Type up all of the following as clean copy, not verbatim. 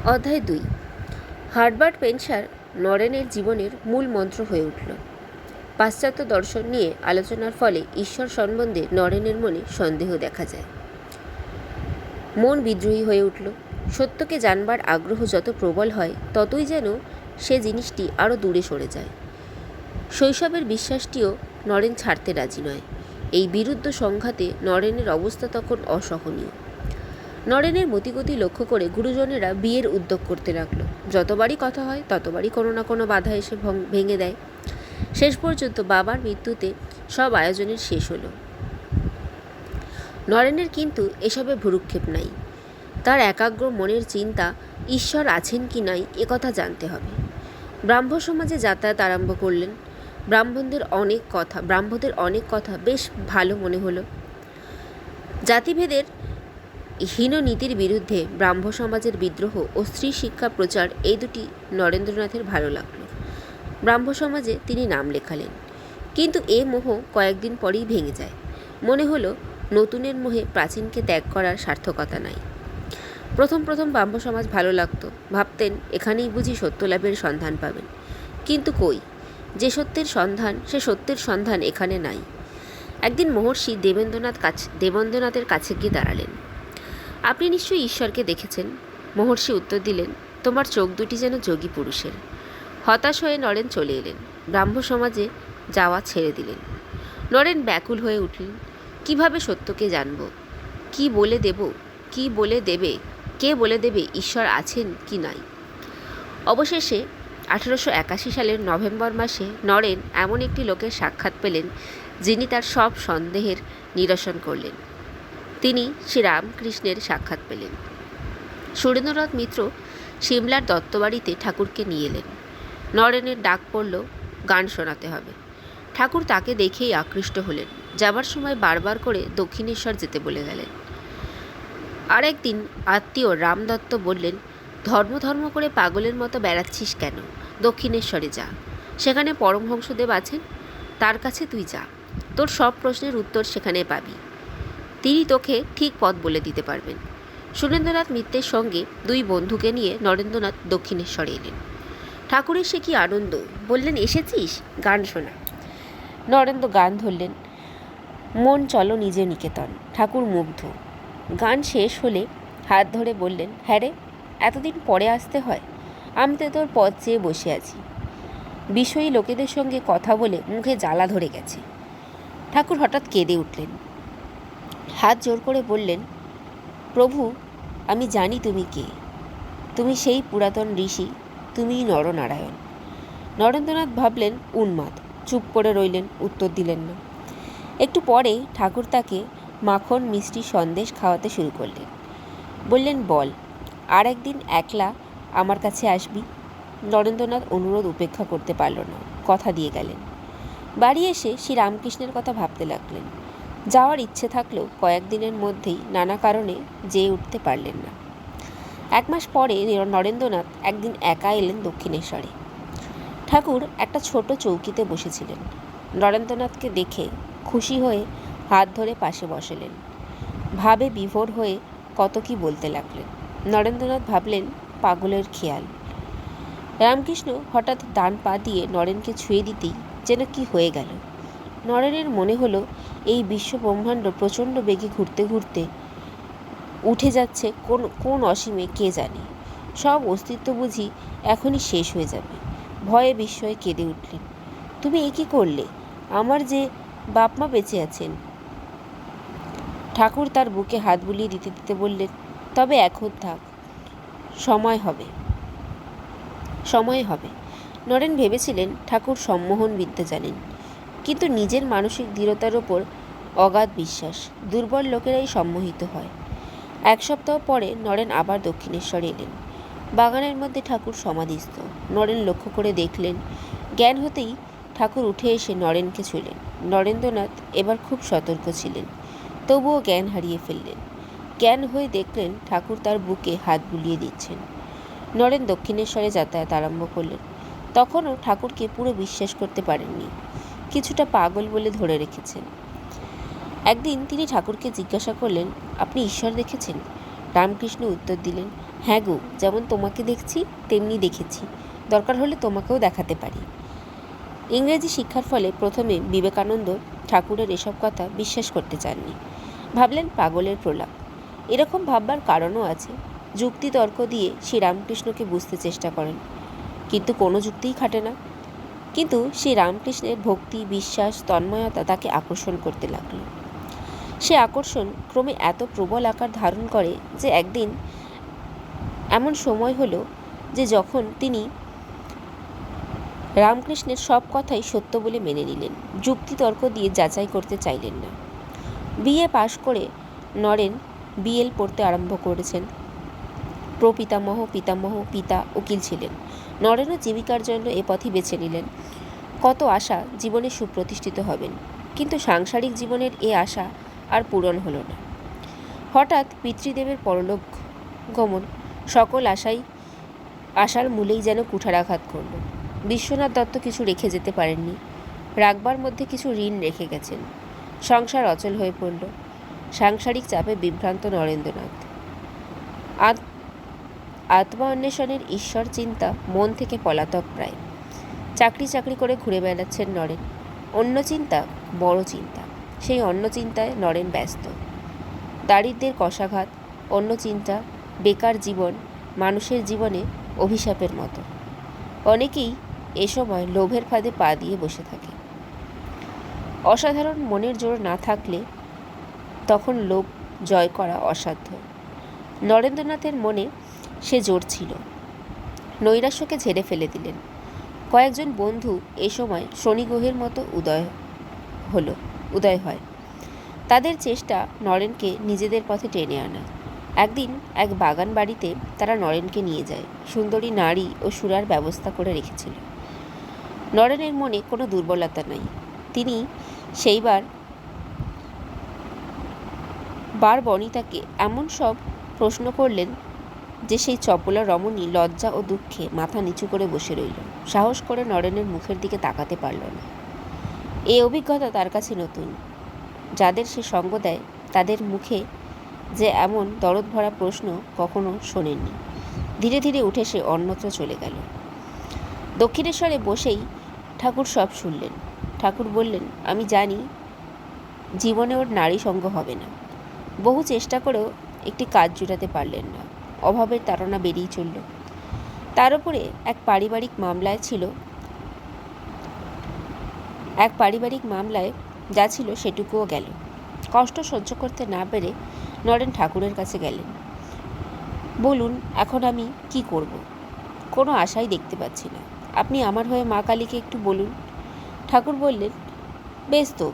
অধ্যায় 2। হার্বার্ট পেনসার নরেনের জীবনের মূল মন্ত্র হয়ে উঠল। পাশ্চাত্য দর্শন নিয়ে আলোচনার ফলে ঈশ্বর সম্বন্ধে নরেনের মনে সন্দেহ দেখা যায়। মন বিদ্রোহী হয়ে উঠল। সত্যকে জানবার আগ্রহ যত প্রবল হয় ততই যেন সে জিনিসটি আরও দূরে সরে যায়। শৈশবের বিশ্বাসটিও নরেন ছাড়তে রাজি নয়। এই বিরুদ্ধ সংঘাতে নরেনের অবস্থা তখন অসহনীয়। নরেনের মতিগতি লক্ষ্য করে গুরুজনেরা বিয়ের উদ্যোগ করতে লাগলো। যতবারই কথা হয় ততবারই কোনো না কোনো বাধা এসে ভেঙে দেয়। শেষ পর্যন্ত বাবার মৃত্যুতে সব আয়োজনের শেষ হলো। নরেনের কিন্তু এসবে ভ্রুক্ষেপ নাই। তার একাগ্র মনের চিন্তা ঈশ্বর আছেন কি নাই একথা জানতে হবে। ব্রাহ্ম সমাজে যাতায়াত আরম্ভ করলেন। ব্রাহ্মণদের অনেক কথা বেশ ভালো মনে হলো। জাতিভেদের হীন নীতির বিরুদ্ধে ব্রাহ্ম সমাজের বিদ্রোহ ও স্ত্রী শিক্ষা প্রচার, এই দুটি নরেন্দ্রনাথের ভালো লাগলো। ব্রাহ্ম সমাজে তিনি নাম লেখালেন। কিন্তু এ মোহ কয়েকদিন পরেই ভেঙে যায়। মনে হলো নতুনের মোহে প্রাচীনকে ত্যাগ করার সার্থকতা নাই। প্রথম ব্রাহ্ম সমাজ ভালো লাগতো। ভাবতেন এখানেই বুঝি সত্যলাভের সন্ধান পাবেন। কিন্তু কই, যে সত্যের সন্ধান সে সত্যের সন্ধান এখানে নাই। একদিন মহর্ষি দেবেন্দ্রনাথের কাছে গিয়ে দাঁড়ালেন। আপনি নিশ্চয়ই ঈশ্বরকে দেখেছেন। মহর্ষি উত্তর দিলেন, তোমার চোখ দুটি যেন যোগী পুরুষের। হতাশ হয়ে নরেন চলে এলেন। ব্রাহ্ম সমাজে যাওয়া ছেড়ে দিলেন। নরেন ব্যাকুল হয়ে উঠলেন। কিভাবে সত্যকে জানব? কে বলে দেবে ঈশ্বর আছেন কি নাই? অবশেষে 1881 সালের নভেম্বর মাসে নরেন এমন একটি লোকের সাক্ষাৎ পেলেন যিনি তার সব সন্দেহের নিরসন করলেন। তিনি শ্রীরামকৃষ্ণের সাক্ষাৎ পেলেন। সুরেন্দ্রনাথ মিত্র সিমলার দত্তবাড়িতে ঠাকুরকে নিয়ে এলেন। নরেনের ডাক পড়ল, গান শোনাতে হবে। ঠাকুর তাকে দেখেই আকৃষ্ট হলেন। যাবার সময় বারবার করে দক্ষিণেশ্বর যেতে বলে গেলেন। আর একদিন আত্মীয় রামদত্ত বললেন, ধর্ম করে পাগলের মতো বেড়াচ্ছিস কেন? দক্ষিণেশ্বরে যা, সেখানে পরমহংসদেব আছেন, তার কাছে তুই যা। তোর সব প্রশ্নের উত্তর সেখানে পাবি। তিনি তোকে ঠিক পথ বলে দিতে পারবেন। সুরেন্দ্রনাথ মিত্রের সঙ্গে দুই বন্ধুকে নিয়ে নরেন্দ্রনাথ দক্ষিণেশ্বরে এলেন। ঠাকুরের সে কি আনন্দ! বললেন, এসেছিস, গান শোনা। নরেন্দ্র গান ধরলেন, মন চলো নিজে নিকেতন। ঠাকুর মুগ্ধ। গান শেষ হলে হাত ধরে বললেন, হ্যাঁ রে, এতদিন পরে আসতে হয়। আমি তো তোর পথ চেয়ে বসে আছি। বিষয়ী লোকেদের সঙ্গে কথা বলে মুখে জ্বালা ধরে গেছে। ঠাকুর হঠাৎ কেঁদে উঠলেন। হাত জোর করে বললেন, প্রভু, আমি জানি তুমি কে। তুমি সেই পুরাতন ঋষি, তুমিই নরনারায়ণ। নরেন্দ্রনাথ ভাবলেন উন্মাদ, চুপ করে রইলেন, উত্তর দিলেন না। একটু পরে ঠাকুর তাকে মাখন মিষ্টি সন্দেশ খাওয়াতে শুরু করলেন। বললেন, বল, আর একদিন একলা আমার কাছে আসবি। নরেন্দ্রনাথ অনুরোধ উপেক্ষা করতে পারল না, কথা দিয়ে গেলেন। বাড়ি এসে শ্রীরামকৃষ্ণের কথা ভাবতে লাগলেন। যাওয়ার ইচ্ছে থাকলেও কয়েকদিনের মধ্যেই নানা কারণে যেয়ে উঠতে পারলেন না। 1 মাস পরে নরেন্দ্রনাথ একদিন একা এলেন দক্ষিণেশ্বরে। ঠাকুর একটা ছোট চৌকিতে বসেছিলেন। নরেন্দ্রনাথকে দেখে খুশি হয়ে হাত ধরে পাশে বসালেন। ভাবে বিভোর হয়ে কত কি বলতে লাগলেন। নরেন্দ্রনাথ ভাবলেন, পাগলের খেয়াল। রামকৃষ্ণ হঠাৎ ডান পা দিয়ে নরেনকে ছুঁয়ে দিতেই যেন কি হয়ে গেল। নরেনের মনে হলো এই বিশ্ব ব্রহ্মাণ্ড প্রচণ্ড বেগে ঘুরতে ঘুরতে উঠে যাচ্ছে কোন অসীমে কে জানে। সব অস্তিত্ব বুঝি এখনই শেষ হয়ে যাবে। ভয়ে বিস্ময়ে কেঁদে উঠলেন। তুমি এ কী করলে? আমার যে বাপ মা বেঁচে আছেন। ঠাকুর তার বুকে হাত বুলিয়ে দিতে দিতে বললেন, তবে এখন থাক, সময় হবে। নরেন ভেবেছিলেন ঠাকুর সম্মোহন বিদ্যা জানেন, কিন্তু নিজের মানসিক দৃঢ়তার ওপর অগাধ বিশ্বাস। দুর্বল লোকেরাই সম্মোহিত হয়। 1 সপ্তাহ পরে নরেন আবার দক্ষিণেশ্বরে এলেন। বাগানের মধ্যে ঠাকুর সমাধিস্থ। নরেন লক্ষ্য করে দেখলেন। জ্ঞান হতেই ঠাকুর উঠে এসে নরেনকে ছুঁলেন। নরেন্দ্রনাথ এবার খুব সতর্ক ছিলেন, তবুও জ্ঞান হারিয়ে ফেললেন। জ্ঞান হয়ে দেখলেন ঠাকুর তার বুকে হাত বুলিয়ে দিচ্ছেন। নরেন দক্ষিণেশ্বরে যাতায়াত আরম্ভ করলেন। তখনও ঠাকুরকে পুরো বিশ্বাস করতে পারেননি, কিছুটা পাগল বলে ধরে রেখেছেন। একদিন তিনি ঠাকুরকে জিজ্ঞাসা করলেন, আপনি ঈশ্বর দেখেছেন? রামকৃষ্ণ উত্তর দিলেন, হ্যাঁ গো, যেমন তোমাকে দেখছি তেমনি দেখেছি, দরকার হলে তোমাকেও দেখাতে পারি। ইংরেজি শিক্ষার ফলে প্রথমে বিবেকানন্দ ঠাকুরের এসব কথা বিশ্বাস করতে চাননি। ভাবলেন পাগলের প্রলাপ। এরকম ভাববার কারণও আছে। যুক্তি তর্ক দিয়ে শ্রীরামকৃষ্ণকে বুঝতে চেষ্টা করেন, কিন্তু কোনো যুক্তিই খাটে না। কিন্তু শ্রী রামকৃষ্ণের ভক্তি, বিশ্বাস, তন্ময়তা তাকে আকর্ষণ করতে লাগলো। সে আকর্ষণ ক্রমে এত প্রবল আকার ধারণ করে যে একদিন এমন সময় হলো যে যখন তিনি রামকৃষ্ণের সব কথাই সত্য বলে মেনে নিলেন, যুক্তিতর্ক দিয়ে যাচাই করতে চাইলেন না। বিএ পাশ করে নরেন বিএল পড়তে আরম্ভ করেছেন। প্রপিতামহ পিতামহ পিতা উকিল ছিলেন। নরেনও জীবিকার জন্য এ পথই বেছে নিলেন। কত আশা জীবনে সুপ্রতিষ্ঠিত হবেন, কিন্তু সাংসারিক জীবনের এ আশা আর পূরণ হলো না। হঠাৎ পিতৃদেবের পরলোক গমন সকল আশার মূলেই যেন কুঠারাঘাত করল। বিশ্বনাথ দত্ত কিছু রেখে যেতে পারেননি, রাখবার মধ্যে কিছু ঋণ রেখে গেছেন। সংসার অচল হয়ে পড়ল। সাংসারিক চাপে বিভ্রান্ত নরেন্দ্রনাথ। আত্মা অন্বেষণের ঈশ্বর চিন্তা মন থেকে পলাতক প্রায়। চাকরি করে ঘুরে বেড়াচ্ছেন নরেন। অন্য চিন্তা বড় চিন্তা, সেই অন্য চিন্তায় নরেন ব্যস্ত। দারিদ্র্যের কষাঘাত, অন্য চিন্তা, বেকার জীবন মানুষের জীবনে অভিশাপের মতো। অনেকেই এ সময় লোভের ফাঁদে পা দিয়ে বসে থাকে। অসাধারণ মনের জোর না থাকলে তখন লোভ জয় করা অসাধ্য। নরেন্দ্রনাথের মনে সে জোর ছিল। নৈরাশ্যকে ঝেড়ে ফেলে দিলেন। কয়েকজন বন্ধু এ সময় শনি গ্রহের মতো উদয় হয়। তাদের চেষ্টা নরেনকে নিজেদের পথে টেনে আনা। একদিন এক বাগান বাড়িতে তারা নরেনকে নিয়ে যায়। সুন্দরী নারী ও সুরার ব্যবস্থা করে রেখেছিল। নরেনের মনে কোনো দুর্বলতা নাই। তিনি সেইবার বনিতাকে এমন সব প্রশ্ন করলেন যে সেই চপলা রমণী লজ্জা ও দুঃখে মাথা নিচু করে বসে রইল। সাহস করে নরেনের মুখের দিকে তাকাতে পারল না। এই অভিজ্ঞতা তার কাছে নতুন। যাদের সে সঙ্গ দেয় তাদের মুখে যে এমন দরদ ভরা প্রশ্ন কখনো শোনেননি। ধীরে ধীরে উঠে সে অন্যত্র চলে গেল। দক্ষিণেশ্বরে বসেই ঠাকুর সব শুনলেন। ঠাকুর বললেন, আমি জানি জীবনে ওর নারী সঙ্গ হবে না। বহু চেষ্টা করেও একটি কাজ জুটাতে পারলেন না। অভাবের তাড়না বেরিয়ে চলল। তার উপরে এক পারিবারিক মামলায় যা ছিল সেটুকুও গেল। কষ্ট সহ্য করতে না পেরে নরেন ঠাকুরের কাছে গেলেন। বলুন, এখন আমি কি করব? কোনো আশাই দেখতে পাচ্ছি না। আপনি আমার হয়ে মা কালীকে একটু বলুন। ঠাকুর বললেন, বেশ তো,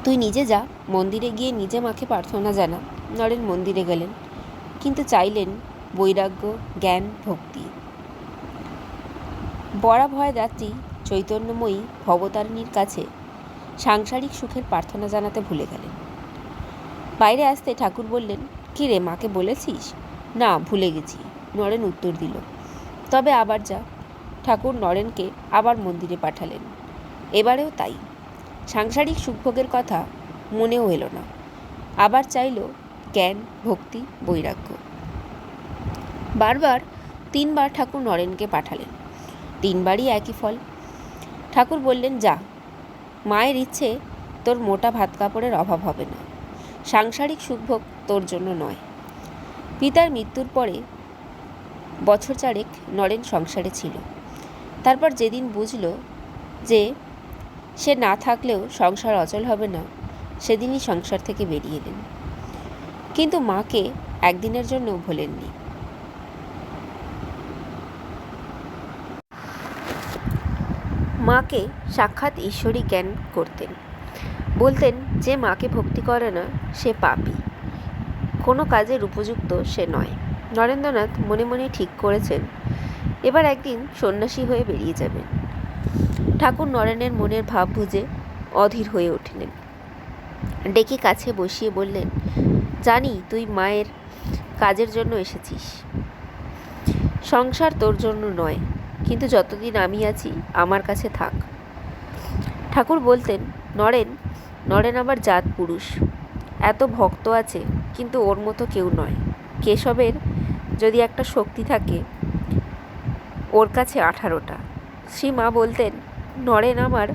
তুই নিজে যা, মন্দিরে গিয়ে নিজে মাকে প্রার্থনা জানা। নরেন মন্দিরে গেলেন, কিন্তু চাইলেন বৈরাগ্য, জ্ঞান, ভক্তি। বড়া ভয় রাত্রি চৈতন্যময়ী ভবতারিণীর কাছে সাংসারিক সুখের প্রার্থনা জানাতে ভুলে গেলেন। বাইরে আসতে ঠাকুর বললেন, কি রে, মাকে বলেছিস? না, ভুলে গেছি, নরেন উত্তর দিল। তবে আবার যা। ঠাকুর নরেনকে আবার মন্দিরে পাঠালেন। এবারেও তাই। সাংসারিক সুখভোগের কথা মনেও এলো না। আবার চাইল জ্ঞান, ভক্তি, বৈরাগ্য। বারবার 3 বার ঠাকুর নরেনকে পাঠালেন। 3 বারই একই ফল। ঠাকুর বললেন, যা, মায়ের ইচ্ছে তোর মোটা ভাত কাপড়ের অভাব হবে না। সাংসারিক সুখভোগ তোর জন্য নয়। পিতার মৃত্যুর পরে বছর 4 নরেন সংসারে ছিল। তারপর যেদিন বুঝল যে সে না থাকলেও সংসার অচল হবে না, সেদিনই সংসার থেকে বেরিয়ে এলেন। কিন্তু মাকে একদিনের জন্য ভোলেননি। মাকে সাক্ষাৎ ঈশ্বরী জ্ঞান করতেন। বলতেন, যে মাকে ভক্তি করে না সে পাপী, কোনো কাজের উপযুক্ত সে নয়। নরেন্দ্রনাথ মনে মনে ঠিক করেছেন এবার একদিন সন্ন্যাসী হয়ে বেরিয়ে যাবেন। ঠাকুর নরেনের মনের ভাব বুঝে অধীর হয়ে উঠলেন। ডেকে কাছে বসিয়ে বললেন, জানি তুই মায়ের কাজের জন্য এসেছিস। সংসার তোর জন্য নয়, কিন্তু যতদিন আমি আছি আমার কাছে থাক। ঠাকুর বলতেন, নরেন আবার জাত পুরুষ, এত ভক্ত আছে, কিন্তু ওর মতো কেউ নয়। কেশবের যদি একটা শক্তি থাকে, ওর কাছে 18টা। শ্রীমা বলতেন, নরেন আমার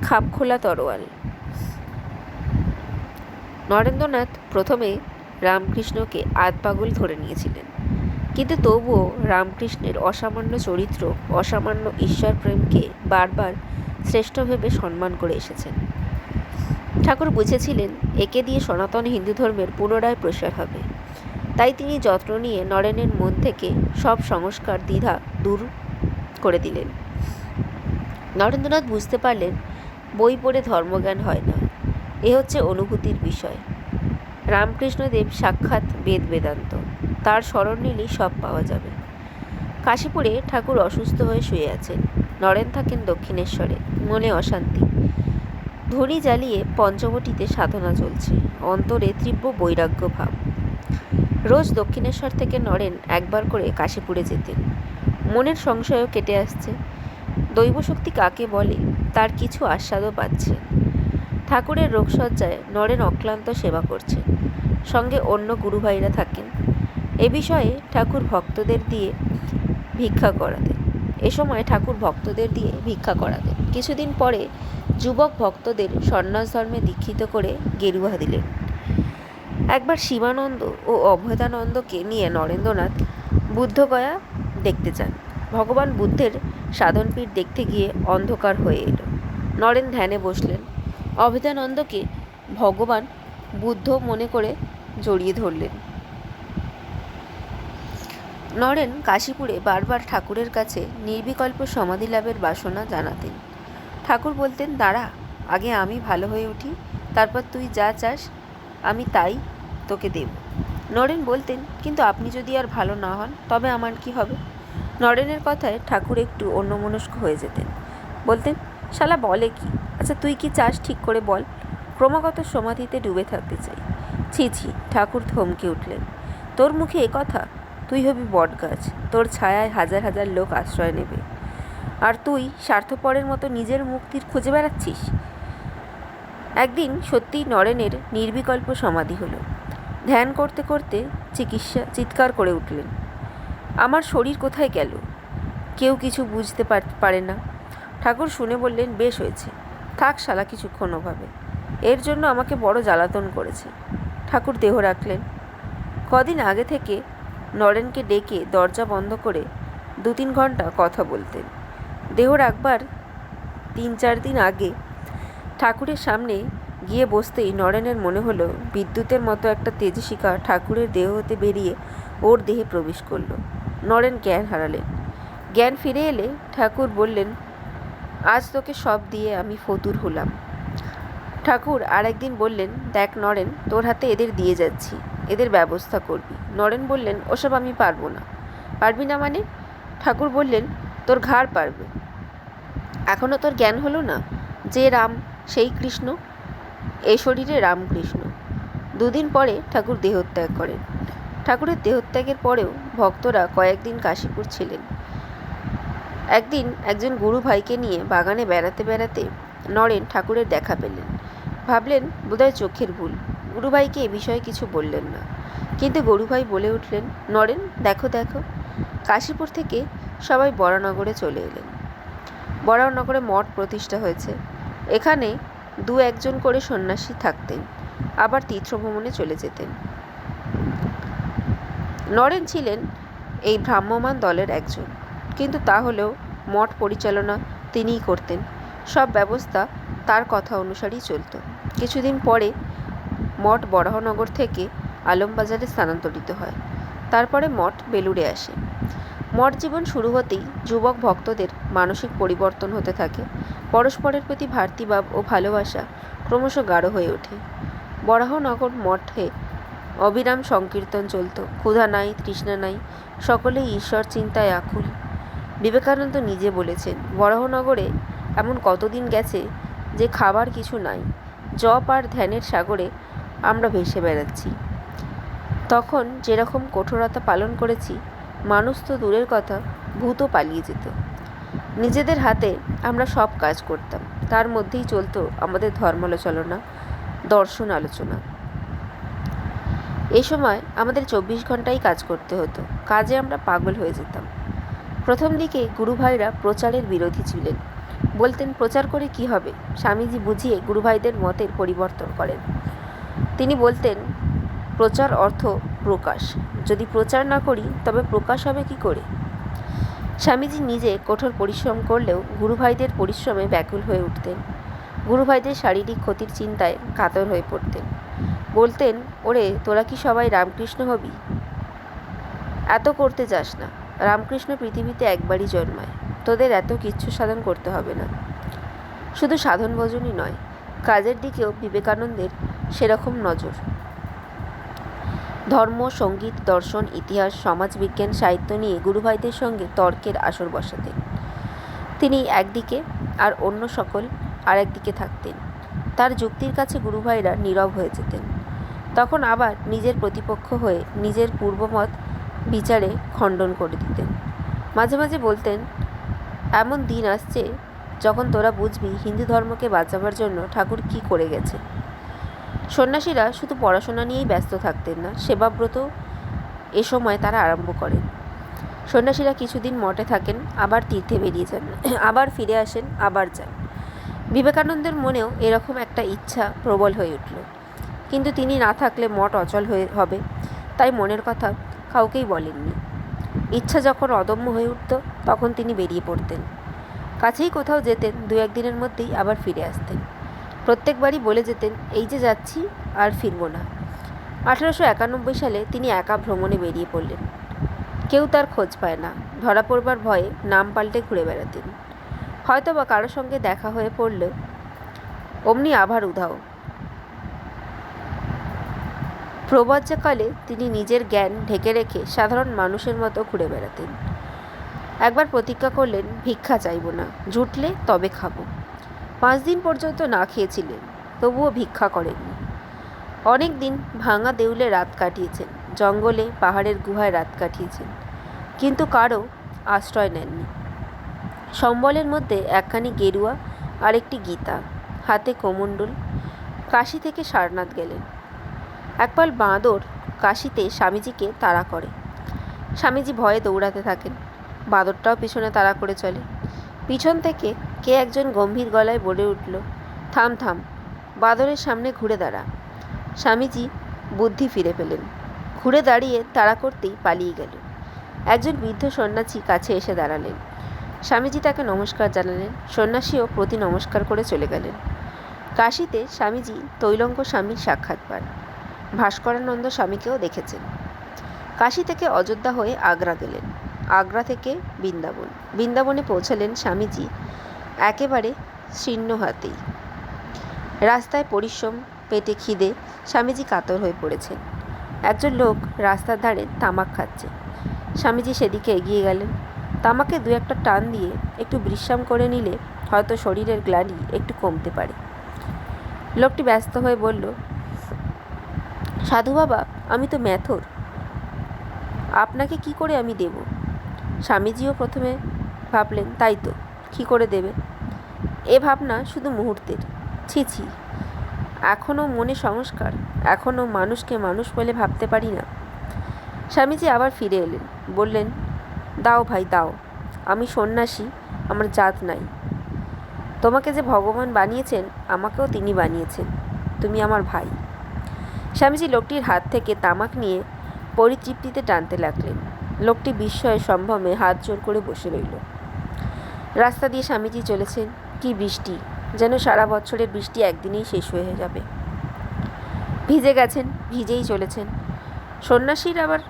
খাপখোলা তরোয়াল। নরেন্দ্রনাথ প্রথমে রামকৃষ্ণকে আধপাগল ধরে নিয়েছিলেন, কিন্তু তবুও রামকৃষ্ণের অসামান্য চরিত্র, অসামান্য ঈশ্বর প্রেমকে বারবার শ্রেষ্ঠ ভেবে সম্মান করে এসেছেন। ঠাকুর বুঝেছিলেন একে দিয়ে সনাতন হিন্দু ধর্মের পুনরায় প্রসার হবে। তাই তিনি যত্ন নিয়ে নরেনের মন থেকে সব সংস্কার দ্বিধা দূর করে দিলেন। নরেন্দ্রনাথ বুঝতে পারলেন বই পড়ে ধর্মজ্ঞান হয় না, এ হচ্ছে অনুভূতির বিষয়। রামকৃষ্ণদেব সাক্ষাৎ বেদ বেদান্ত, তার স্মরণ নিলেই সব পাওয়া যাবে। কাশীপুরে ঠাকুর অসুস্থ হয়ে শুয়ে আছেন। নরেন থাকেন দক্ষিণেশ্বরে, মনে অশান্তি। ধূনি জ্বালিয়ে পঞ্চবটিতে সাধনা চলছে, অন্তরে তীব্র বৈরাগ্য ভাব। রোজ দক্ষিণেশ্বর থেকে নরেন একবার করে কাশীপুরে যেতেন। মনের সংশয়ও কেটে আসছে। দৈবশক্তি কাকে বলে তার কিছু আস্বাদও পাচ্ছে। ঠাকুরের রোগশয্যায় নরেন অক্লান্ত সেবা করছেন, সঙ্গে অন্য গুরুভাইরা থাকেন। এ বিষয়ে ঠাকুর ভক্তদের দিয়ে ভিক্ষা করাতেন। এ সময় ঠাকুর ভক্তদের দিয়ে ভিক্ষা করাতেন। কিছুদিন পরে যুবক ভক্তদের সন্ন্যাস ধর্মে দীক্ষিত করে গেরুয়া দিলেন। একবার শিবানন্দ ও অভয়দানন্দকে নিয়ে নরেন্দ্রনাথ বুদ্ধগয়া দেখতে যান। ভগবান বুদ্ধের সাধনপীঠ দেখতে গিয়ে অন্ধকার হয়ে এলো। নরেন ধ্যানে বসলেন। অভয়দানন্দকে ভগবান বুদ্ধ মনে করে জড়িয়ে ধরলেন। নরেন কাশীপুরে বারবার ঠাকুরের কাছে নির্বিকল্প সমাধি লাভের বাসনা জানাতেন। ঠাকুর বলতেন, দাঁড়া, আগে আমি ভালো হয়ে উঠি, তারপর তুই যা চাস আমি তাই তোকে দেব। নরেন বলতেন, কিন্তু আপনি যদি আর ভালো না হন তবে আমার কি হবে? নরেনের কথায় ঠাকুর একটু অন্যমনস্ক হয়ে যেতেন। বলতেন, শালা বলে কি? আচ্ছা তুই কি চাস ঠিক করে বল। ক্রমাগত সমাধিতে ডুবে থাকতে চাই। ছি ছি, ঠাকুর থমকে উঠলেন। তোর মুখে এ কথা? তুই হবি বটগাছ, তোর ছায়ায় হাজার হাজার লোক আশ্রয় নেবে, আর তুই স্বার্থপরের মতো নিজের মুক্তির খুঁজে বেড়াচ্ছিস। একদিন সত্যিই নরেনের নির্বিকল্প সমাধি হলো। ধ্যান করতে করতে চিৎকার করে উঠলেন, আমার শরীর কোথায় গেল? কেউ কিছু বুঝতে পারে না। ঠাকুর শুনে বললেন, বেশ হয়েছে, থাক শালা কিছুক্ষণ ওভাবে, এর জন্য আমাকে বড় জ্বালাতন করেছে। ঠাকুর দেহ রাখলেন। কদিন আগে থেকে নরেনকে ডেকে দরজা বন্ধ করে 2-3 ঘন্টা কথা বলতেন। দেহ রাখবার 3-4 দিন আগে ঠাকুরের সামনে গিয়ে বসতেই নরেনের মনে হলো বিদ্যুতের মতো একটা তেজশিখা ঠাকুরের দেহ হতে বেরিয়ে ওর দেহে প্রবেশ করলো। নরেন জ্ঞান হারালেন। জ্ঞান ফিরে এলে ঠাকুর বললেন, আজ তোকে সব দিয়ে আমি ফতুর হলাম। ঠাকুর আর একদিন বললেন, দেখ নরেন, তোর হাতে এদের দিয়ে যাচ্ছি, এদের ব্যবস্থা করবি। নরেন বললেন, ওসব আমি পারবো না। পারবি না মানে? ঠাকুর বললেন, তোর ঘাড় পারবে। এখনও তোর জ্ঞান হলো না? যে রাম সেই কৃষ্ণ, এ শরীরে রামকৃষ্ণ। 2 দিন পরে ঠাকুর দেহত্যাগ করেন। ঠাকুরের দেহত্যাগের পরেও ভক্তরা কয়েকদিন কাশীপুর ছিলেন। একদিন একজন গুরু ভাইকে নিয়ে বাগানে বেড়াতে বেড়াতে নরেন ঠাকুরের দেখা পেলেন। ভাবলেন বোধহয় চোখের ভুল। গুরুভাইকে এ বিষয়ে কিছু বললেন না, কিন্তু গুরুভাই বলে উঠলেন, নরেন দেখো দেখো। কাশীপুর থেকে সবাই বরানগরে চলে এলেন। বরানগরে মঠ প্রতিষ্ঠা হয়েছে। এখানে 2-1 করে সন্ন্যাসী থাকতেন, আবার তীর্থভ্রমণে চলে যেতেন। নরেন ছিলেন এই ভ্রাম্যমাণ দলের একজন, কিন্তু তা হলেও মঠ পরিচালনা তিনিই করতেন। সব ব্যবস্থা তার কথা অনুসারেই চলত। কিছুদিন পরে মঠ বরাহনগর থেকে আলমবাজারে স্থানান্তরিত হয়। তারপরে মঠ বেলুড়ে আসে। মঠ জীবন শুরু হতেই যুবক ভক্তদের মানসিক পরিবর্তন হতে থাকে। পরস্পরের প্রতি ভ্রাতৃভাব ও ভালোবাসা ক্রমশ গাঢ় হয়ে ওঠে। বরাহনগর মঠে অবিরাম সংকীর্তন চলত। ক্ষুধা নাই, তৃষ্ণা নাই, সকলেই ঈশ্বর চিন্তায় আকুল। বিবেকানন্দ নিজে বলেছেন, বরাহনগরে এমন কতদিন গেছে যে খাবার কিছু নাই, জপ আর ধ্যানের সাগরে আমরা ভেসে বেড়াচ্ছি। তখন যেরকম কঠোরতা পালন করেছি, মানুষ তো দূরের কথা, ভূতও পালিয়ে যেত। নিজেদের হাতে আমরা সব কাজ করতাম, তার মধ্যেই চলত আমাদের ধর্মালোচনা, দর্শন আলোচনা। এই সময় আমাদের 24 ঘন্টাই কাজ করতে হতো। কাজে আমরা পাগল হয়ে যেতাম। প্রথম দিকে গুরুভাইরা প্রচারের বিরোধী ছিলেন। বলতেন, প্রচার করে কি হবে? স্বামীজি বুঝিয়ে গুরুভাইদের মতের পরিবর্তন করেন। তিনি বলতেন, প্রচার অর্থ প্রকাশ। যদি প্রচার না করি তবে প্রকাশ হবে কি করে? স্বামীজি নিজে কঠোর পরিশ্রম করলেও গুরুভাইদের পরিশ্রমে ব্যাকুল হয়ে উঠতেন। গুরুভাইদের শারীরিক ক্ষতির চিন্তায় কাতর হয়ে পড়তেন। বলতেন, ওরে, তোরা কি সবাই রামকৃষ্ণ হবি? এত করতে যাস না। রামকৃষ্ণ পৃথিবীতে একবারই জন্মায়। তোদের এত কিচ্ছু সাধন করতে হবে না। শুধু সাধন ভজনই নয়, কাজের দিকেও বিবেকানন্দের সেরকম নজর। ধর্ম, সঙ্গীত, দর্শন, ইতিহাস, সমাজবিজ্ঞান, সাহিত্য নিয়ে গুরুভাইদের সঙ্গে তর্কের আসর বসাতেন। তিনি একদিকে আর অন্য সকল আর একদিকে থাকতেন। তার যুক্তির কাছে গুরুভাইরা নীরব হয়ে যেতেন। তখন আবার নিজের প্রতিপক্ষ হয়ে নিজের পূর্বমত বিচারে খণ্ডন করে দিতেন। মাঝে মাঝে বলতেন, এমন দিন আসছে যখন তোরা বুঝবি হিন্দু ধর্মকে বাঁচাবার জন্য ঠাকুর কি করে গেছে। সন্ন্যাসীরা শুধু পড়াশোনা নিয়েই ব্যস্ত থাকতেন না, সেবাব্রত এ সময় তারা আরম্ভ করেন। সন্ন্যাসীরা কিছুদিন মঠে থাকেন, আবার তীর্থে বেরিয়ে যান, আবার ফিরে আসেন, আবার যান। বিবেকানন্দের মনেও এরকম একটা ইচ্ছা প্রবল হয়ে উঠল। কিন্তু তিনি না থাকলে মঠ অচল হবে, তাই মনের কথা কাউকেই বলেননি। ইচ্ছা যখন অদম্য হয়ে উঠত তখন তিনি বেরিয়ে পড়তেন। কাছেই কোথাও যেতেন, 2-1 দিনের মধ্যেই আবার ফিরে আসতেন। প্রত্যেকবারই বলে যেতেন, এই যে যাচ্ছি, আর ফিরব না। 1891 সালে তিনি একা ভ্রমণে বেরিয়ে পড়লেন। কেউ তার খোঁজ পায় না। ধরা পড়বার ভয়ে নাম পাল্টে ঘুরে বেড়াতেন। হয়তো বা কারো সঙ্গে দেখা হয়ে পড়লে অমনি আবার উধাও। প্রব্রজকালে তিনি নিজের জ্ঞান ঢেকে রেখে সাধারণ মানুষের মতো ঘুরে বেড়াতেন। একবার প্রতিজ্ঞা করলেন, ভিক্ষা চাইব না, জুটলে তবে খাবো। 5 দিন পর্যন্ত না খেয়েছিলেন, তবুও ভিক্ষা করেননি। অনেক দিন ভাঙা দেউলে রাত কাটিয়েছেন, জঙ্গলে, পাহাড়ের গুহায় রাত কাটিয়েছেন, কিন্তু কারও আশ্রয় নেননি। সম্বলের মধ্যে একখানি গেরুয়া আর একটি গীতা, হাতে কমণ্ডল। কাশী থেকে সারনাথ গেলেন। একপাল বাঁদর কাশীতে স্বামীজিকে তাড়া করে। স্বামীজি ভয়ে দৌড়াতে থাকেন। বাঁদরটাও পিছনে তাড়া করে চলে। পিছন থেকে কে একজন গম্ভীর গলায় বলে উঠল, থাম থাম, বাঁদরের সামনে ঘুরে দাঁড়া। স্বামীজি বুদ্ধি ফিরে পেলেন। ঘুরে দাঁড়িয়ে তাড়া করতেই পালিয়ে গেল। একজন বৃদ্ধ সন্ন্যাসী কাছে এসে দাঁড়ালেন। স্বামীজি তাকে নমস্কার জানালেন। সন্ন্যাসীও প্রতি নমস্কার করে চলে গেলেন। কাশীতে স্বামীজি তৈলঙ্গ স্বামীর সাক্ষাৎ পান। ভাস্করানন্দ স্বামীকেও দেখেছেন। কাশী থেকে অযোধ্যা হয়ে আগ্রা গেলেন। আগ্রা থেকে বৃন্দাবন। বৃন্দাবনে পৌঁছালেন স্বামীজি একেবারে শীর্ণ হাতেই। রাস্তায় পরিশ্রম, পেটে খিদে, স্বামীজি কাতর হয়ে পড়েছেন। একজন লোক রাস্তার ধারে তামাক খাচ্ছে। স্বামীজি সেদিকে এগিয়ে গেলেন। তামাকে 2-1টা টান দিয়ে একটু বিশ্রাম করে নিলে হয়তো শরীরের গ্লানি একটু কমতে পারে। লোকটি ব্যস্ত হয়ে বলল, সাধু বাবা, আমি তো ম্যাথর, আপনাকে কি করে আমি দেব? স্বামীজিও প্রথমে ভাবলেন, তাই তো, কী করে দেবে? এ ভাবনা শুধু মুহূর্তের। ছি ছি, এখনও মনে সংস্কার, এখনও মানুষকে মানুষ বলে ভাবতে পারি না। স্বামীজি আবার ফিরে এলেন। বললেন, দাও ভাই দাও, আমি সন্ন্যাসী, আমার জাত নাই। তোমাকে যে ভগবান বানিয়েছেন, আমাকেও তিনি বানিয়েছেন, তুমি আমার ভাই। স্বামীজি লোকটির হাত থেকে তামাক নিয়ে পরিতৃপ্তিতে টানতে লাগলেন। লোকটি বিস্ময়ে সম্ভ্রমে হাত জোর করে বসে রইল। রাস্তা দিয়ে স্বামীজি চলেছেন। কি বৃষ্টি, যেন সারা বছরের বৃষ্টি একদিনেই শেষ হয়ে যাবে। ভিজে গেছেন, ভিজেই চলেছেন। সন্ন্যাসীর আবার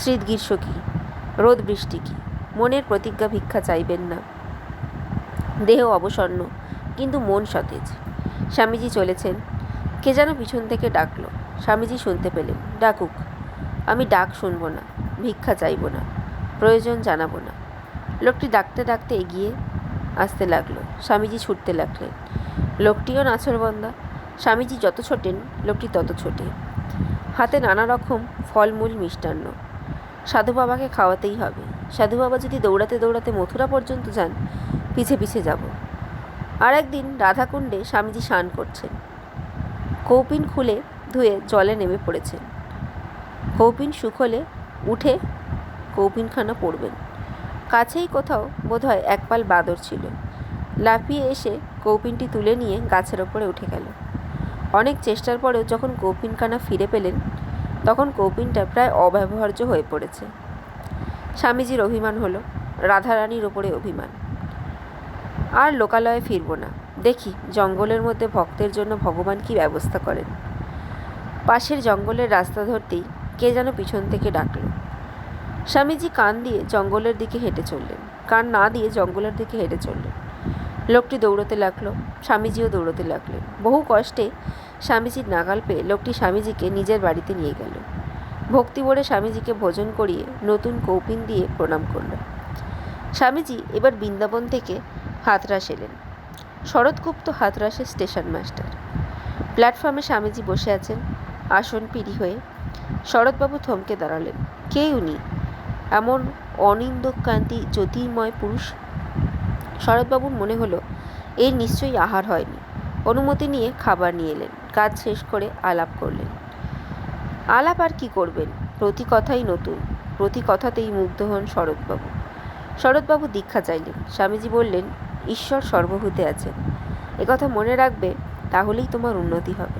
শীত গ্রীষ্ম কি, রোদ বৃষ্টি কি, মনের প্রতিজ্ঞা ভিক্ষা চাইবেন না। দেহ অবসন্ন, কিন্তু মন সতেজ। স্বামীজি চলেছেন। কে যেন পিছন থেকে ডাকলো। স্বামীজি শুনতে পেলেন, ডাকুক, আমি ডাক শুনব না, ভিক্ষা চাইব না, প্রয়োজন জানাবো না। লোকটি ডাকতে ডাকতে এগিয়ে আসতে লাগলো। স্বামীজি ছুটতে লাগলেন। লোকটিও নাছোড়বন্দা। স্বামীজি যত ছোটেন, লোকটি তত ছোটে। হাতে নানা রকম ফলমূল, মিষ্টান্ন। সাধু বাবাকে খাওয়াতেই হবে। সাধু বাবা যদি দৌড়াতে দৌড়াতে মথুরা পর্যন্ত যান, পিছে পিছে যাব। আর একদিন রাধাকুণ্ডে স্বামীজি স্নান করছেন। কৌপিন খুলে ধুয়ে জলে নেমে পড়েছেন। কৌপিন সুখ হলে উঠে কৌপিনখানা পড়বেন। কাছেই কোথাও বোধহয় এক পাল বাদর ছিল, লাফিয়ে এসে কৌপিনটি তুলে নিয়ে গাছের ওপরে উঠে গেল। অনেক চেষ্টার পরেও যখন কৌপিনখানা ফিরে পেলেন, তখন কৌপিনটা প্রায় অব্যবহার্য হয়ে পড়েছে। স্বামীজির অভিমান হলো, রাধারানীর ওপরে অভিমান। আর লোকালয়ে ফিরব না, দেখি জঙ্গলের মধ্যে ভক্তের জন্য ভগবান কি ব্যবস্থা করেন। পাশের জঙ্গলের রাস্তা ধরতেই কে যেন পিছন থেকে ডাকল। স্বামীজি কান দিয়ে জঙ্গলের দিকে হেঁটে চললেন, কান না দিয়ে জঙ্গলের দিকে হেঁটে চললেন। লোকটি দৌড়তে লাগলো, স্বামীজিও দৌড়তে লাগলেন। বহু কষ্টে স্বামীজির নাগাল পেয়ে লোকটি স্বামীজিকে নিজের বাড়িতে নিয়ে গেল। ভক্তি ভরে স্বামীজিকে ভোজন করিয়ে নতুন কৌপিন দিয়ে প্রণাম করল। স্বামীজি এবার বৃন্দাবন থেকে হাতরাস এলেন। শরৎগুপ্ত হাতরাসের স্টেশন মাস্টার। প্ল্যাটফর্মে স্বামীজি বসে আছেন আসন পিড়ি হয়ে। শরৎবাবু থমকে দাঁড়ালেন। কে উনি, এমন অনিন্দকান্তি জ্যোতির্ময় পুরুষ? শরৎবাবুর মনে হলো এর নিশ্চয়ই আহার হয়নি। অনুমতি নিয়ে খাবার নিয়ে এলেন। কাজ শেষ করে আলাপ করলেন। আলাপ আর কি করবেন, প্রতি কথাই নতুন, প্রতি কথাতেই মুগ্ধ হন শরৎবাবু। শরৎবাবু দীক্ষা চাইলেন। স্বামীজি বললেন, ঈশ্বর সর্বভূতে আছেন, একথা মনে রাখবে, তাহলেই তোমার উন্নতি হবে।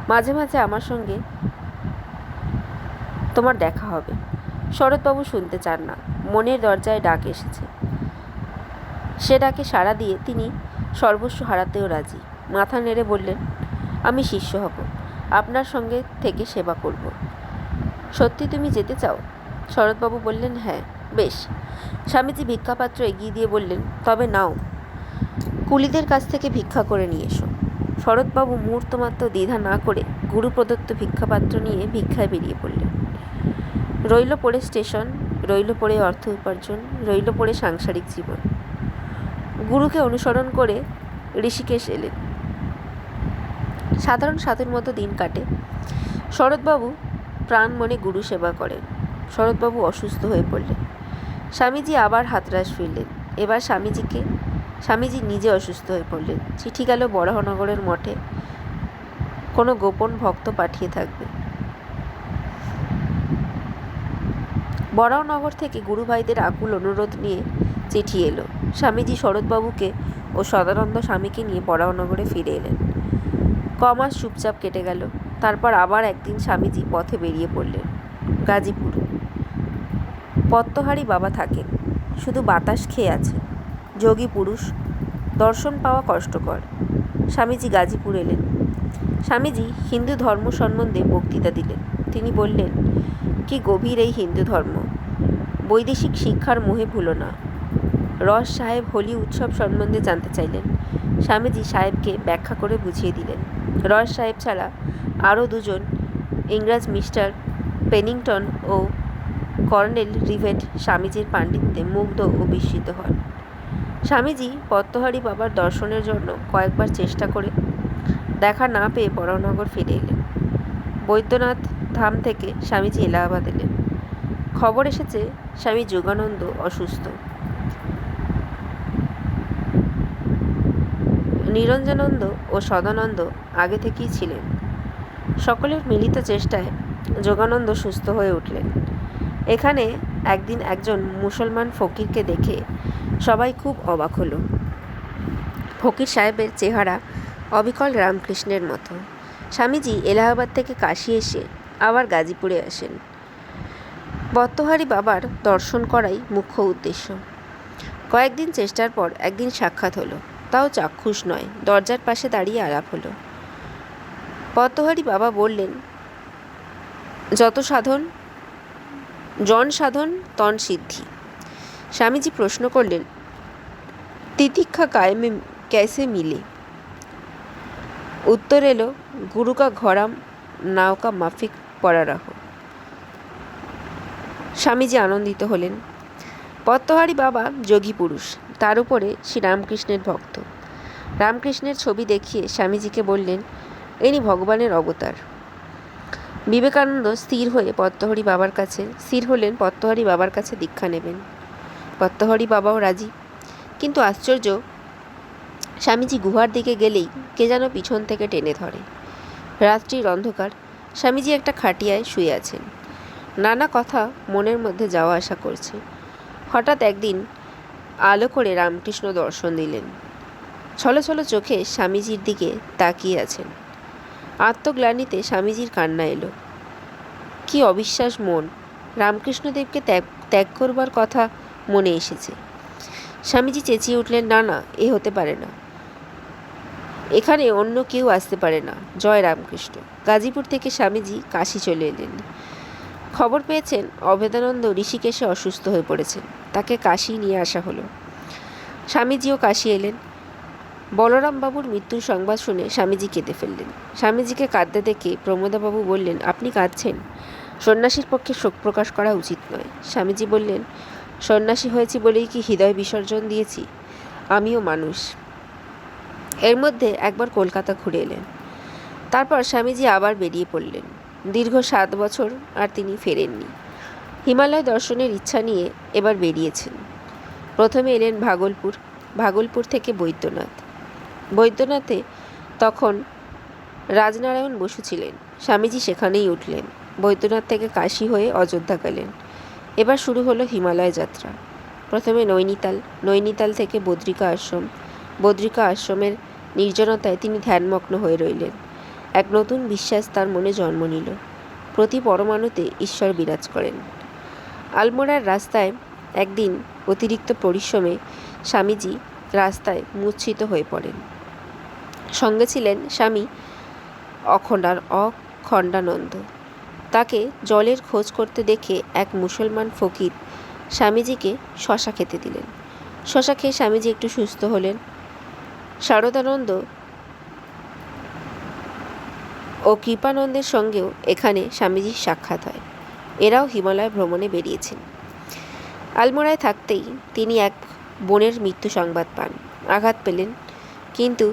মাঝে মাঝে আমার সঙ্গে তোমার দেখা হবে। শরৎবাবু শুনতে চান না, মনের দরজায় ডাক এসেছে। সে ডাকে সাড়া দিয়ে তিনি সর্বস্ব হারাতেও রাজি। মাথা নেড়ে বললেন, আমি শিষ্য হব, আপনার সঙ্গে থেকে সেবা করব। সত্যি তুমি যেতে চাও? শরৎবাবু বললেন, হ্যাঁ। বেশ। স্বামীজি ভিক্ষাপাত্র এগিয়ে দিয়ে বললেন, তবে নাও, কুলিদের কাছ থেকে ভিক্ষা করে নিয়ে এসো। শরৎবাবু মুহূর্তমাত্র দ্বিধা না করে গুরু প্রদত্ত ভিক্ষাপাত্র নিয়ে ভিক্ষায় বেরিয়ে পড়লেন। রইল পড়ে স্টেশন, রইল পড়ে অর্থ উপার্জন, রইল পড়ে সাংসারিক জীবন। গুরুকে অনুসরণ করে ঋষিকেশ এলেন। সাধারণ সাধুর মতো দিন কাটে। শরৎবাবু প্রাণ মনে গুরু সেবা করেন। শরৎবাবু অসুস্থ হয়ে পড়লেন। স্বামীজি আবার হাতরাস ফিরলেন। এবার স্বামীজি নিজে অসুস্থ হয়ে পড়লেন। চিঠি গেল বরাহনগরের মঠে, কোনো গোপন ভক্ত পাঠিয়ে থাকবে। বরাহনগর থেকে গুরুভাইদের আকুল অনুরোধ নিয়ে চিঠি এলো। স্বামীজি শরৎবাবুকে ও সদানন্দ স্বামীকে নিয়ে বরাহনগরে ফিরে এলেন। কমাস চুপচাপ কেটে গেল। তারপর আবার একদিন স্বামীজি পথে বেরিয়ে পড়লেন। গাজীপুর। পত্তহারি বাবা থাকেন, শুধু বাতাস খেয়ে আছেন। যোগী পুরুষ, দর্শন পাওয়া কষ্টকর। স্বামীজি গাজীপুর এলেন। স্বামীজি হিন্দু ধর্ম সম্বন্ধে বক্তৃতা দিলেন। তিনি বললেন, কি গভীর এই হিন্দু ধর্ম, বৈদেশিক শিক্ষার মোহে ভুলো না। রস সাহেব হোলি উৎসব সম্বন্ধে জানতে চাইলেন। স্বামীজি সাহেবকে ব্যাখ্যা করে বুঝিয়ে দিলেন। রস সাহেব ছাড়া আরও দুজন ইংরাজ, মিস্টার পেনিংটন ও কর্নেল রিভেট, স্বামীজির পাণ্ডিত্যে মুগ্ধ ও বিস্মিত হন। স্বামীজি পত্তহারি বাবার দর্শনের জন্য কয়েকবার চেষ্টা করে দেখা না পেয়ে বরাহনগর ফিরে এলেন। বৈদ্যনাথ ধাম থেকে স্বামীজি এলাহাবাদ এলেন। খবর এসেছে স্বামী যোগানন্দ অসুস্থ। নিরঞ্জনানন্দ ও সদানন্দ আগে থেকেই ছিলেন। সকলের মিলিত চেষ্টায় যোগানন্দ সুস্থ হয়ে উঠলেন। এখানে একদিন একজন মুসলমান ফকিরকে দেখে সবাই খুব অবাক হলো। ফকির সাহেবের চেহারা অবিকল রামকৃষ্ণের মতো। স্বামীজি এলাহাবাদ থেকে কাশী এসে আবার গাজীপুরে আসেন। পত্তহারি বাবার দর্শন করাই মুখ্য উদ্দেশ্য। কয়েকদিন চেষ্টার পর একদিন সাক্ষাৎ হলো, তাও চাক্ষুষ নয়, দরজার পাশে দাঁড়িয়ে আলাপ হলো। পত্তহারি বাবা বললেন, যত সাধন জন সাধন তন সিদ্ধি। স্বামীজি প্রশ্ন করলেন, তিতিক্ষা কায়েমে कैसे मिले? उत्तर एलो, गुरु का घोड़ाम नाव का माफिक पड़ा रहो। স্বামীজি আনন্দিত হলেন। পত্তহারি বাবা যোগী পুরুষ, তার উপরে শ্রীরামকৃষ্ণের ভক্ত। রামকৃষ্ণের ছবি দেখিয়ে স্বামীজিকে বললেন, ইনি ভগবানের অবতার। বিবেকানন্দ স্থির হলেন পত্তহারি বাবার কাছে দীক্ষা নেবেন। পত্তহারি বাবাও রাজি। কিন্তু আশ্চর্য, স্বামীজি গুহার দিকে গেলেই কে যেন পিছন থেকে টেনে ধরে। রাত্রির অন্ধকার। স্বামীজি একটা খাটিয়ায় শুয়ে আছেন। নানা কথা মনের মধ্যে যাওয়া আসা করছে। হঠাৎ একদিন আলো করে রামকৃষ্ণ দর্শন দিলেন। ছলো ছলো চোখে স্বামীজির দিকে তাকিয়ে আছেন। আত্মগ্লানিতে স্বামীজির কান্না এলো। কি অবিশ্বাস মন! রামকৃষ্ণদেবকে ত্যাগ করবার কথা মনে এসেছে। স্বামীজি চেঁচিয়ে উঠলেন, না না, এ হতে পারে না, এখানে অন্য কেউ আসতে পারে না। জয় রামকৃষ্ণ। গাজীপুর থেকে স্বামীজি কাশী চলে এলেন। খবর পেয়েছেন অভেদানন্দ ঋষিকেশে অসুস্থ হয়ে পড়েছেন। তাকে কাশী নিয়ে আসা হলো। স্বামীজিও কাশী এলেন। বলরামবাবুর মৃত্যুর সংবাদ শুনে স্বামীজি কেঁদে ফেললেন। স্বামীজিকে কাঁদতে দেখে প্রমোদাবাবু বললেন, আপনি কাঁদছেন? সন্ন্যাসীর পক্ষে শোক প্রকাশ করা উচিত নয়। স্বামীজি বললেন, সন্ন্যাসী হয়েছি বলেই কি হৃদয় বিসর্জন দিয়েছি? আমিও মানুষ। এর মধ্যে একবার কলকাতা ঘুরে এলেন। তারপর স্বামীজি আবার বেরিয়ে পড়লেন। দীর্ঘ 7 বছর আর তিনি ফেরেননি। হিমালয় দর্শনের ইচ্ছা নিয়ে এবার বেরিয়েছেন। প্রথমে এলেন ভাগলপুর, ভাগলপুর থেকে বৈদ্যনাথ। বৈদ্যনাথে তখন রাজনারায়ণ বসু ছিলেন। স্বামীজি সেখানেই উঠলেন। বৈদ্যনাথ থেকে কাশী হয়ে অযোধ্যা গেলেন। এবার শুরু হলো হিমালয় যাত্রা। প্রথমে নৈনিতাল, নৈনিতাল থেকে বদ্রিকা আশ্রম। বদ্রিকা আশ্রমের নির্জনতায় তিনি ধ্যানমগ্ন হয়ে রইলেন। এক নতুন বিশ্বাস তার মনে জন্ম নিল। প্রতি পরমাণুতে ঈশ্বর বিরাজ করেন। আলমোড়ার রাস্তায় একদিন অতিরিক্ত পরিশ্রমে স্বামীজি রাস্তায় মূর্ছিত হয়ে পড়েন। সঙ্গে ছিলেন স্বামী অখণ্ডানন্দ। তাকে জলের খোঁজ করতে দেখে এক মুসলমান ফকির স্বামীজিকে শশা খেতে দিলেন। শশা খেয়ে স্বামীজি একটু সুস্থ হলেন। শারদানন্দ ও কৃপানন্দের সঙ্গেও এখানে স্বামীজির সাক্ষাৎ হয়। এরাও হিমালয় ভ্রমণে বেরিয়েছেন। আলমোড়ায় থাকতেই তিনি এক বোনের মৃত্যু সংবাদ পান। আঘাত পেলেন, কিন্তু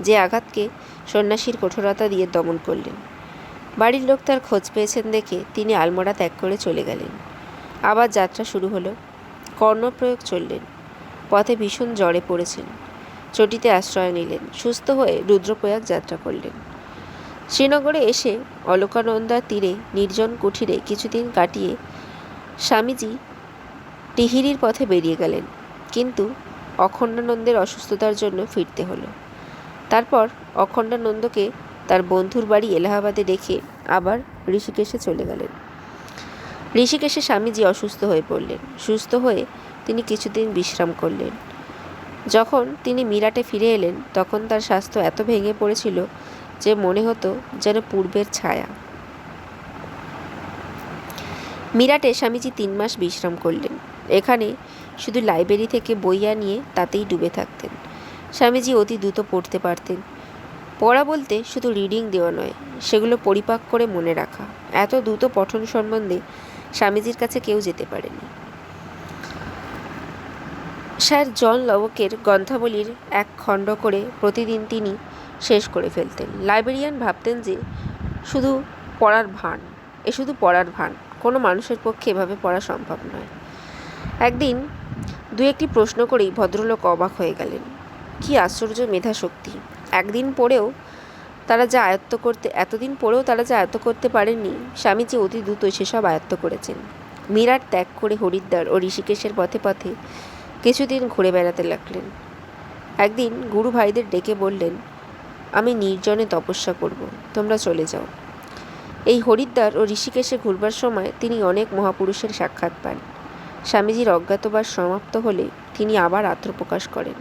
যে আঘাতকে সন্ন্যাসীর কঠোরতা দিয়ে দমন করলেন। বাড়ির লোক তার খোঁজ পেয়েছেন দেখে তিনি আলমোড়া ত্যাগ করে চলে গেলেন। আবার যাত্রা শুরু হলো। কর্ণপ্রয়োগ চললেন। পথে ভীষণ জ্বরে পড়েছেন। চটিতে আশ্রয় নিলেন। সুস্থ হয়ে রুদ্রপ্রয়াগ যাত্রা করলেন। শ্রীনগরে এসে অলকানন্দার তীরে নির্জন কুঠিরে কিছুদিন কাটিয়ে স্বামীজি টিহিরির পথে বেরিয়ে গেলেন, কিন্তু অখণ্ডানন্দের অসুস্থতার জন্য ফিরতে হলো। তারপর অখণ্ডানন্দকে তার বন্ধুর বাড়ি এলাহাবাদে রেখে আবার ঋষিকেশে চলে গেলেন। ঋষিকেশে স্বামীজি অসুস্থ হয়ে পড়লেন। সুস্থ হয়ে তিনি কিছুদিন বিশ্রাম করলেন। যখন তিনি মিরাটে ফিরে এলেন, তখন তার স্বাস্থ্য এত ভেঙে পড়েছিল যে মনে হতো যেন পূর্বের ছায়া। মিরাটে স্বামীজি 3 মাস বিশ্রাম করলেন। এখানে শুধু লাইব্রেরি থেকে বই আনিয়ে তাতেই ডুবে থাকতেন। স্বামীজি অতি দ্রুত পড়তে পারতেন। পড়া বলতে শুধু রিডিং দেওয়া নয়, সেগুলো পরিপাক করে মনে রাখা। এত দ্রুত পঠন সম্বন্ধে স্বামীজির কাছে কেউ যেতে পারেনি। স্যার জন লবকের গ্রন্থাবলীর এক খণ্ড করে প্রতিদিন তিনি শেষ করে ফেলতেন। লাইব্রেরিয়ান ভাবতেন যে শুধু পড়ার ভান, কোনো মানুষের পক্ষে এভাবে পড়া সম্ভব নয়। একদিন 2-1টি প্রশ্ন করেই ভদ্রলোক অবাক হয়ে গেলেন। কি আশ্চর্য মেধাশক্তি! এতদিন পড়েও তারা যা আয়ত্ত করতে পারেননি, স্বামীজি অতি দ্রুত সেসব আয়ত্ত করেছেন। মিরাট ত্যাগ করে হরিদ্বার ও ঋষিকেশের পথে পথে কিছুদিন ঘুরে বেড়াতে লাগলেন। একদিন গুরু ভাইদের ডেকে বললেন, আমি নির্জনে তপস্যা করব, তোমরা চলে যাও। এই হরিদ্বার ও ঋষিকেশে ঘুরবার সময় তিনি অনেক মহাপুরুষের সাক্ষাৎ পান। স্বামীজির অজ্ঞাতবাস সমাপ্ত হলে তিনি আবার আত্মপ্রকাশ করেন।